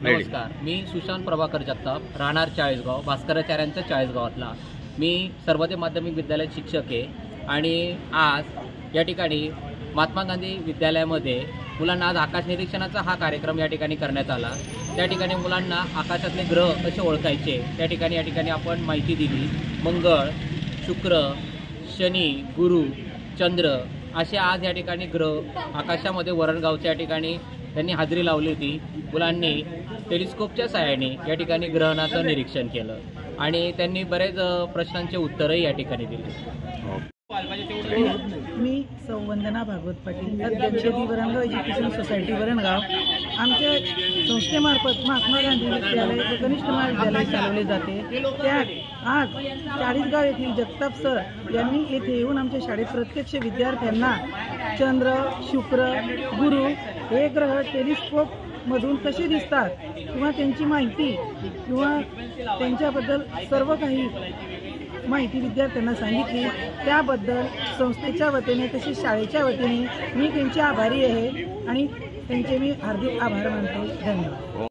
नमस्कार, मी सुशांत प्रभाकर जगताप, राहणार चाळीसगाव, भास्कराचार्यांच्या चाळीसगावातला। मी सर्वोदय माध्यमिक विद्यालयात शिक्षक आहे आणि आज या ठिकाणी महात्मा गांधी विद्यालयामध्ये मुलांना आज आकाश निरीक्षणाचा हा कार्यक्रम या ठिकाणी करण्यात आला। त्या ठिकाणी मुलांना आकाशातले ग्रह कसे ओळखायचे त्या ठिकाणी या ठिकाणी आपण माहिती दिली। मंगळ, शुक्र, शनी, गुरु, चंद्र असे आज या ठिकाणी ग्रह आकाशामध्ये वरणगावच्या या ठिकाणी त्यांनी हजेरी लावली होती। मुलांनी टेलिस्कोपच्या सहाय्याने या ठिकाणी ग्रहणाचं निरीक्षण केलं आणि त्यांनी बरेच प्रश्नांचे उत्तरही या ठिकाणी दिली। मी सौ वंदना भागवत पाटील, अध्यक्ष वरणगाव एज्युकेशन सोसायटी वरणगाव। आमच्या संस्थेमार्फत महात्मा गांधी विद्यालय व कनिष्ठ महाविद्यालय चालवले जाते। त्यात आज चाळीसगाव येथील जगताप सर यांनी येथे येऊन आमच्या शाळेत प्रत्यक्ष विद्यार्थ्यांना चंद्र, शुक्र, गुरु हे ग्रह टेलिस्कोप मधून कसे दिसतात किंवा त्यांची माहिती किंवा त्यांच्याबद्दल सर्व काही माहिती विद्यार्थ्यांना सांगितली। त्याबद्दल संस्थेच्या वतीने तसेच शाळेच्या वतीने मी त्यांचे आभारी आहे आणि त्यांचे मी हार्दिक आभार मानते। धन्यवाद।